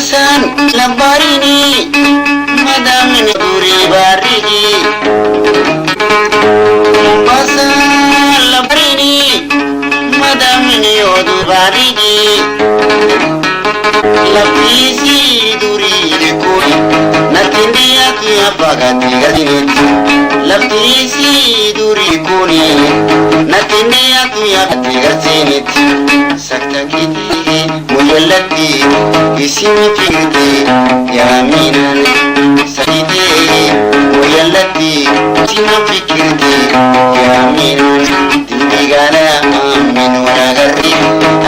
Basan labarini madam duri barigi Basan labarini madam odu barigi Lapisi duri koi natindi aki apagati gadinit Lapisi duri koi natindi aki apagati gadinit Sakta kiti mujallati isimi fikirti yaminan Sakiti mujallati isimi fikirti yaminan Dindigala amin waragarri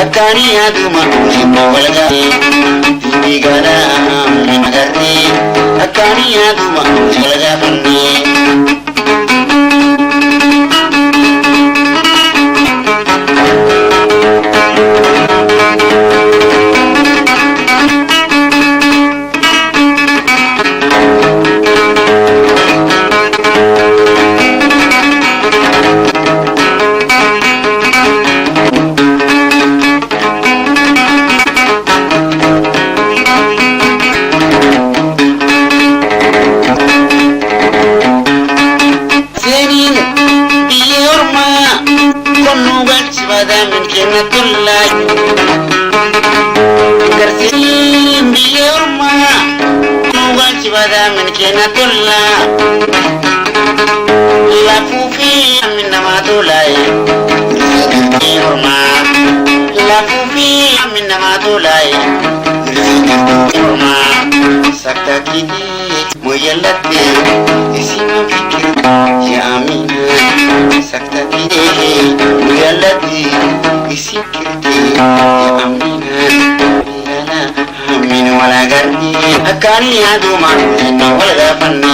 akani aduma ujibba walgari Dindigala amin waragarri akani aduma ujibba walgari من كلمة الله كرسيم بيوما نوغلت بدا من كلمة الله لفوفي من نمات الله بيوما لفوفي من نمات الله بيوما سكتا كيدي ميلتي اسم فكر يا أمين سكتا كيدي ميلتي isikirti amina bilana amin wala garni akani aduma jinni wala fanni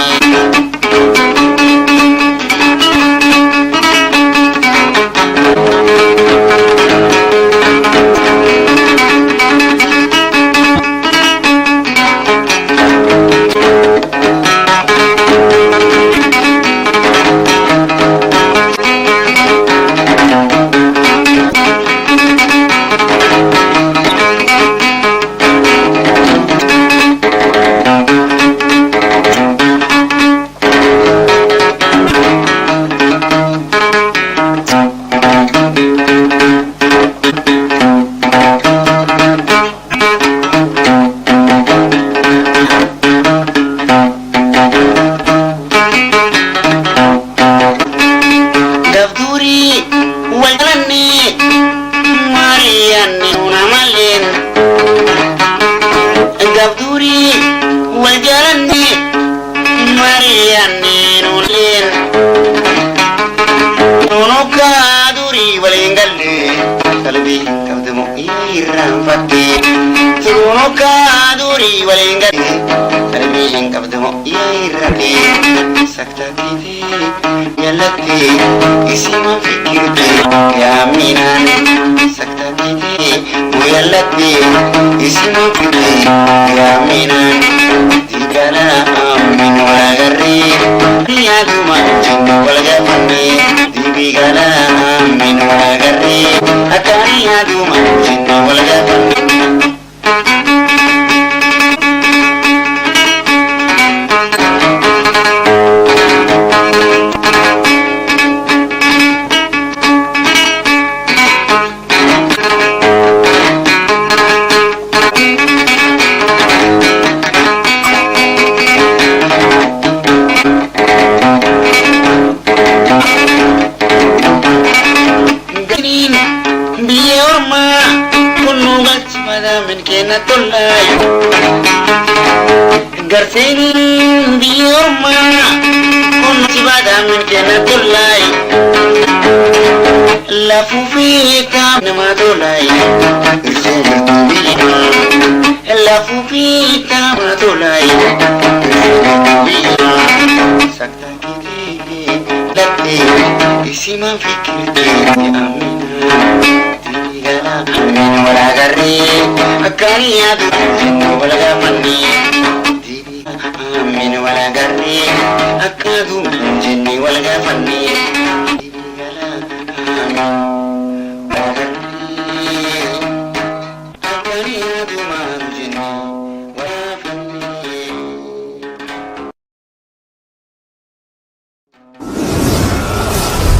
Gabduri wajalani Mariani nulin Nunuka duri walingali Kalbi kabdemu iran fati Nunuka duri walingali Kalbi kabdemu irani Sakta kiti yalati Isima fikirti yaminan Sakta kiti muyalati Isima fikirti yaminan Digala amin walagarri Riyaduma jinnu walagafani Digala amin walagarri Akari yaduma jinnu walagafani من كنا تلاي قرسين بيوما كنا تبادا من كنا تلاي لفوفيك نما تلاي قرسين بيوما لفوفيك نما تلاي بيوما سكتا كيدي لكي اسما فكرتي أمينة amin wala garri akani adu jinnu wala gafanni amin wala garri akadu jinni wala gafanni akani adu jinni